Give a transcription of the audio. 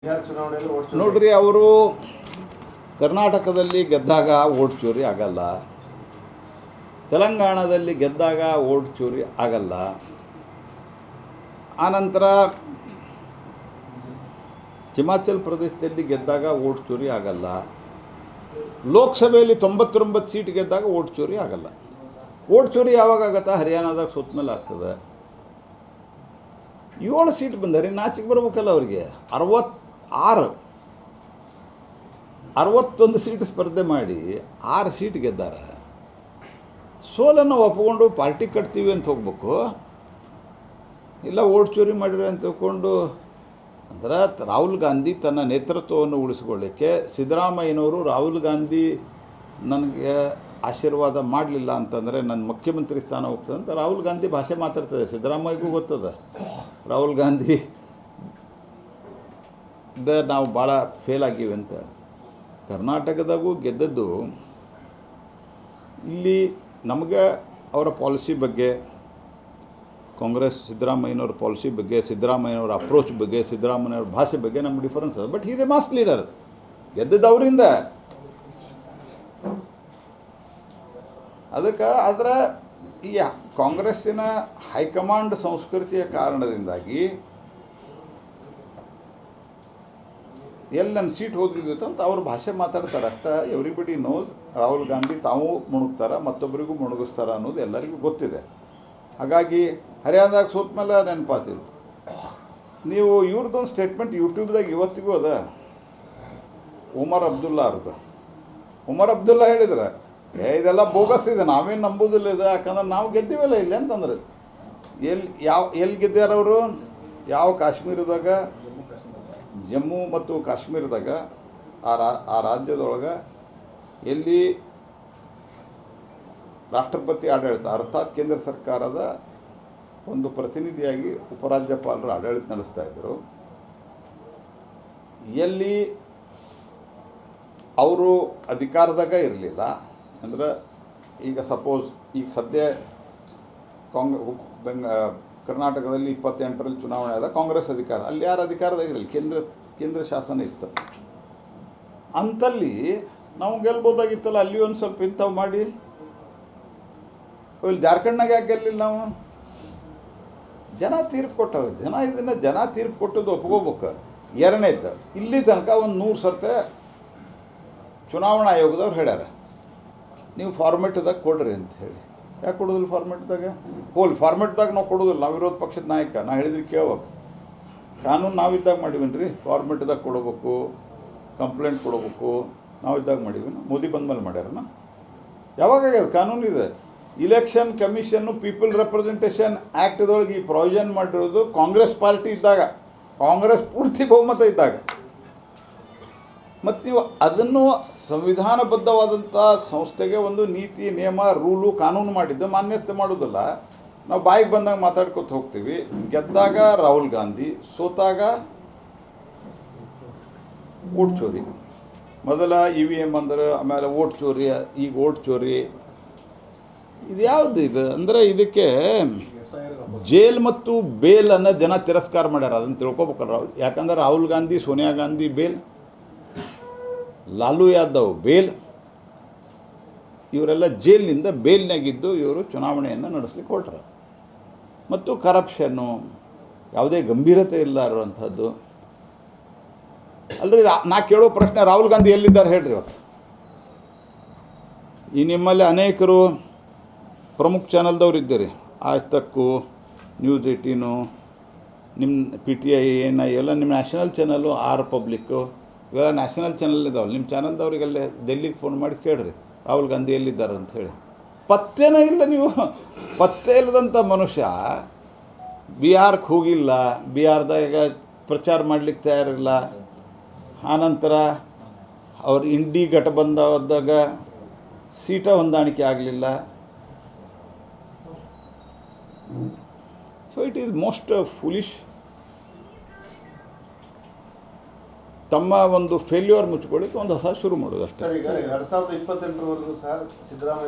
ನೋಡ್ರಿ, ಅವರು ಕರ್ನಾಟಕದಲ್ಲಿ ಗೆದ್ದಾಗ ಓಟ್ ಚೋರಿ ಆಗಲ್ಲ, ತೆಲಂಗಾಣದಲ್ಲಿ ಗೆದ್ದಾಗ ಓಟ್ ಚೋರಿ ಆಗಲ್ಲ, ಆನಂತರ ಹಿಮಾಚಲ ಪ್ರದೇಶದಲ್ಲಿ ಗೆದ್ದಾಗ ಓಟ್ ಚೋರಿ ಆಗಲ್ಲ, ಲೋಕಸಭೆಯಲ್ಲಿ 99 ಸೀಟ್ ಗೆದ್ದಾಗ ಓಟ್ ಚೋರಿ ಆಗಲ್ಲ. ಓಟ್ ಚೋರಿ ಯಾವಾಗ ಆಗತ್ತಾ? ಹರಿಯಾಣದಾಗ ಸೋತ ಮೇಲೆ ಆಗ್ತದೆ. 7 ಸೀಟ್ ಬಂದರೆ ನಾಚಿಕೆ ಬರ್ಬೇಕಲ್ಲ ಅವರಿಗೆ. 61 ಸೀಟ್ ಸ್ಪರ್ಧೆ ಮಾಡಿ 6 ಸೀಟ್ ಗೆದ್ದಾರೆ. ಸೋಲನ್ನು ಒಪ್ಪಿಕೊಂಡು ಪಾರ್ಟಿ ಕಟ್ತೀವಿ ಅಂತ ಹೋಗ್ಬೇಕು, ಇಲ್ಲ ಓಟ್ ಚೋರಿ ಮಾಡಿರಿ ಅಂತ ತಿಳ್ಕೊಂಡು. ಅಂದ್ರೆ ರಾಹುಲ್ ಗಾಂಧಿ ತನ್ನ ನೇತೃತ್ವವನ್ನು ಉಳಿಸ್ಕೊಳ್ಳಿಕ್ಕೆ ಸಿದ್ದರಾಮಯ್ಯನವರು ರಾಹುಲ್ ಗಾಂಧಿ ನನಗೆ ಆಶೀರ್ವಾದ ಮಾಡಲಿಲ್ಲ ಅಂತಂದರೆ ನನ್ನ ಮುಖ್ಯಮಂತ್ರಿ ಸ್ಥಾನ ಹೋಗ್ತದೆ ಅಂತ ರಾಹುಲ್ ಗಾಂಧಿ ಭಾಷೆ ಮಾತಾಡ್ತದೆ. ಸಿದ್ದರಾಮಯ್ಯಗೂ ಗೊತ್ತದ ರಾಹುಲ್ ಗಾಂಧಿ ನಾವು ಭಾಳ ಫೇಲ್ ಆಗಿವಿ ಅಂತ. ಕರ್ನಾಟಕದಾಗೂ ಗೆದ್ದದ್ದು ಇಲ್ಲಿ ನಮಗೆ ಅವರ ಪಾಲಿಸಿ ಬಗ್ಗೆ, ಕಾಂಗ್ರೆಸ್ ಸಿದ್ದರಾಮಯ್ಯನವ್ರ ಪಾಲಿಸಿ ಬಗ್ಗೆ, ಸಿದ್ದರಾಮಯ್ಯನವ್ರ ಅಪ್ರೋಚ್ ಬಗ್ಗೆ, ಸಿದ್ದರಾಮಯ್ಯವ್ರ ಭಾಷೆ ಬಗ್ಗೆ ನಮ್ಗೆ ಡಿಫರೆನ್ಸ್ ಅದ. But he's a mass leader. ಗೆದ್ದದ್ದು ಅವರಿಂದ. ಅದಕ್ಕೆ ಆದರೆ ಈ ಕಾಂಗ್ರೆಸ್ಸಿನ ಹೈಕಮಾಂಡ್ ಸಂಸ್ಕೃತಿಯ ಕಾರಣದಿಂದಾಗಿ ಎಲ್ಲಿ ನನ್ನ ಸೀಟ್ ಹೋಗಿದ್ದಿತ್ತು ಅಂತ ಅವ್ರ ಭಾಷೆ ಮಾತಾಡ್ತಾರೆ ಅಷ್ಟೇ. ಎವ್ರಿಬಡಿ ನೋಸ್ ರಾಹುಲ್ ಗಾಂಧಿ ತಾವು ಮುಣುಗ್ತಾರೆ, ಮತ್ತೊಬ್ಬರಿಗೂ ಮುಣುಗಿಸ್ತಾರೆ ಅನ್ನೋದು ಎಲ್ಲರಿಗೂ ಗೊತ್ತಿದೆ. ಹಾಗಾಗಿ ಹರಿಯಾಣದಾಗ ಸೋತ ಮೇಲೆ ನೆನಪಾತಿದ್ದು. ನೀವು ಇವ್ರದ್ದೊಂದು ಸ್ಟೇಟ್ಮೆಂಟ್ ಯೂಟ್ಯೂಬ್ದಾಗ ಇವತ್ತಿಗೂ ಅದ, ಉಮರ್ ಅಬ್ದುಲ್ಲಾ ಅವ್ರದ್ದು. ಉಮರ್ ಅಬ್ದುಲ್ಲಾ ಹೇಳಿದ್ರೆ ಇದೆಲ್ಲ ಬೋಗಸ್ ಇದೆ, ನಾವೇನು ನಂಬೋದಿಲ್ಲ ಇದೆ, ಯಾಕಂದ್ರೆ ನಾವು ಗೆದ್ದಿವಲ್ಲ ಇಲ್ಲಿ ಅಂತಂದ್ರೆ. ಎಲ್ಲಿ ಗೆದ್ದ್ಯಾರವರು? ಯಾವ ಕಾಶ್ಮೀರದಾಗ, ಜಮ್ಮು ಮತ್ತು ಕಾಶ್ಮೀರದಾಗ, ಆ ರಾಜ್ಯದೊಳಗೆ ಎಲ್ಲಿ ರಾಷ್ಟ್ರಪತಿ ಆಡಳಿತ ಅರ್ಥಾತ್ ಕೇಂದ್ರ ಸರ್ಕಾರದ ಒಂದು ಪ್ರತಿನಿಧಿಯಾಗಿ ಉಪರಾಜ್ಯಪಾಲರು ಆಡಳಿತ ನಡೆಸ್ತಾ ಇದ್ದರು. ಎಲ್ಲಿ ಅವರು ಅಧಿಕಾರದಾಗ ಇರಲಿಲ್ಲ ಅಂದ್ರೆ, ಈಗ ಸಪೋಸ್ ಈಗ ಸದ್ಯ ಕರ್ನಾಟಕದಲ್ಲಿ 28ರಲ್ಲಿ ಚುನಾವಣೆ ಆದ ಕಾಂಗ್ರೆಸ್ ಅಧಿಕಾರ, ಅಲ್ಲಿ ಯಾರು ಅಧಿಕಾರದಾಗ ಇರಲಿಲ್ಲ, ಕೇಂದ್ರ ಶಾಸನ ಇತ್ತು. ಅಂಥಲ್ಲಿ ನಾವು ಗೆಲ್ಬೋದಾಗಿತ್ತಲ್ಲ. ಅಲ್ಲಿ ಒಂದು ಸ್ವಲ್ಪ ಇಂಥವು ಮಾಡಿ. ಇಲ್ಲಿ ಜಾರ್ಖಂಡ್ನಾಗ ಯಾಕೆ ಗೆಲ್ಲಿಲ್ಲ ನಾವು? ಜನ ತೀರ್ಪು ಕೊಟ್ಟರು. ಜನ ತೀರ್ಪು ಕೊಟ್ಟದ್ದು ಒಪ್ಕೋಬೇಕು. ಎರಡನೇದ್ದು, ಇಲ್ಲಿ ತನಕ ಒಂದು 100 ಸರ್ತೆ ಚುನಾವಣಾ ಆಯೋಗದವ್ರು ಹೇಳ್ಯಾರ ನೀವು ಫಾರ್ಮೆಟ್ದಾಗ ಕೊಡ್ರಿ ಅಂತ ಹೇಳಿ. ಯಾಕೆ ಕೊಡೋದಿಲ್ಲ ಫಾರ್ಮೆಟ್ದಾಗ? ಫಾರ್ಮೆಟ್ದಾಗ ನಾವು ಕೊಡೋದಿಲ್ಲ. ನಾವು ವಿರೋಧ ಪಕ್ಷದ ನಾಯಕ, ನಾ ಹೇಳಿದ್ರೆ ಕೇಳ್ಬೇಕು. ಕಾನೂನು ನಾವಿದ್ದಾಗ ಮಾಡಿವನ್ರಿ, ಫಾರ್ಮೆಟ್ದಾಗ ಕೊಡಬೇಕು, ಕಂಪ್ಲೇಂಟ್ ಕೊಡಬೇಕು. ನಾವಿದ್ದಾಗ ಮಾಡಿವಿ. ಮೋದಿ ಬಂದಮೇಲೆ ಮಾಡ್ಯಾರನ? ಯಾವಾಗಾಗ್ಯದ? ಕಾನೂನು ಇದೆ. ಇಲೆಕ್ಷನ್ ಕಮಿಷನ್ನು ಪೀಪಲ್ ರೆಪ್ರೆಸೆಂಟೇಷನ್ ಆ್ಯಕ್ಟ್ದೊಳಗೆ ಈ ಪ್ರೊವಿಷನ್ ಮಾಡಿರೋದು ಕಾಂಗ್ರೆಸ್ ಪಾರ್ಟಿ ಇದ್ದಾಗ, ಕಾಂಗ್ರೆಸ್ ಪೂರ್ತಿ ಬಹುಮತ ಇದ್ದಾಗ. ಮತ್ತು ನೀವು ಅದನ್ನು ಸಂವಿಧಾನಬದ್ಧವಾದಂಥ ಸಂಸ್ಥೆಗೆ ಒಂದು ನೀತಿ, ನಿಯಮ, ರೂಲು, ಕಾನೂನು ಮಾಡಿದ್ದು ಮಾನ್ಯತೆ ಮಾಡೋದಿಲ್ಲ. ನಾವು ಬಾಯಿಗೆ ಬಂದಾಗ ಮಾತಾಡ್ಕೊತ ಹೋಗ್ತೀವಿ. ಗೆದ್ದಾಗ ರಾಹುಲ್ ಗಾಂಧಿ, ಸೋತಾಗ ಓಟ್ ಚೋರಿ. ಮೊದಲ EVM ಅಂದ್ರೆ, ಆಮೇಲೆ ಓಟ್ ಚೋರಿ, ಈಗ ಓಟ್ ಚೋರಿ. ಇದು ಯಾವುದು ಇದು ಅಂದರೆ, ಇದಕ್ಕೆ ಜೇಲ್ ಮತ್ತು ಬೇಲ್ ಅನ್ನೋ ಜನ ತಿರಸ್ಕಾರ ಮಾಡ್ಯಾರ. ಅದನ್ನು ತಿಳ್ಕೊಬೇಕಲ್ಲ. ಯಾಕಂದ್ರೆ ರಾಹುಲ್ ಗಾಂಧಿ, ಸೋನಿಯಾ ಗಾಂಧಿ ಬೇಲ್, ಲಾಲು ಯಾದವ್ ಬೇಲ್, ಇವರೆಲ್ಲ ಜೈಲಿನಿಂದ ಬೇಲ್ನಾಗಿದ್ದು ಇವರು ಚುನಾವಣೆಯನ್ನು ನಡೆಸ್ಲಿಕ್ಕೆ ಹೊರಟ್ರು. ಮತ್ತು ಕರಪ್ಷನ್ನು, ಯಾವುದೇ ಗಂಭೀರತೆ ಇಲ್ಲ ಇರುವಂಥದ್ದು. ಅಲ್ರಿ, ನಾ ಕೇಳೋ ಪ್ರಶ್ನೆ, ರಾಹುಲ್ ಗಾಂಧಿ ಎಲ್ಲಿದ್ದಾರೆ ಹೇಳ್ರಿ ಇವತ್ತು? ಈ ನಿಮ್ಮಲ್ಲಿ ಅನೇಕರು ಪ್ರಮುಖ ಚಾನಲ್ದವ್ರು ಇದ್ದೀರಿ. ಆಜ್ ತಕ್ಕು, ನ್ಯೂಸ್ 18, ನಿಮ್ಮ PTI, NI ಎಲ್ಲ ನಿಮ್ಮ ನ್ಯಾಷನಲ್ ಚಾನಲ್ಲು, ಆರ್ ಪಬ್ಲಿಕ್ಕು, ಇವೆಲ್ಲ ನ್ಯಾಷನಲ್ ಚಾನಲ್ ಇದ್ದಾವಲ್ಲ. ನಿಮ್ಮ ಚಾನಲ್ದವ್ರಿಗೆಲ್ಲ ಡೆಲ್ಲಿಗೆ ಫೋನ್ ಮಾಡಿ ಕೇಳ್ರಿ ರಾಹುಲ್ ಗಾಂಧಿ ಎಲ್ಲಿದ್ದಾರೆ ಅಂತ ಹೇಳಿ. ಪತ್ತೇನೇ ಇಲ್ಲ. ನೀವು ಪತ್ತೆ ಇಲ್ಲದಂಥ ಮನುಷ್ಯ ಬಿಹಾರಕ್ಕೆ ಹೋಗಿಲ್ಲ, ಬಿಹಾರದಾಗ ಪ್ರಚಾರ ಮಾಡಲಿಕ್ಕೆ ತಯಾರಿಲ್ಲ. ಆನಂತರ ಅವ್ರು ಇಂಡಿ ಗಠಬಂಧನದಾಗ ಸೀಟ ಹೊಂದಾಣಿಕೆ ಆಗಲಿಲ್ಲ. So it is most foolish. ತಮ್ಮ ಒಂದು ಫೇಲ್ಯೂರ್ ಮುಚ್ಕೊಳ್ಳಿಕ್ಕೆ ಒಂದು ಹೊಸ ಶುರು ಮಾಡೋದು ಅಷ್ಟೇ. 2028ವರೆಗೂ ಸಹ ಸಿದ್ದರಾಮಯ್ಯ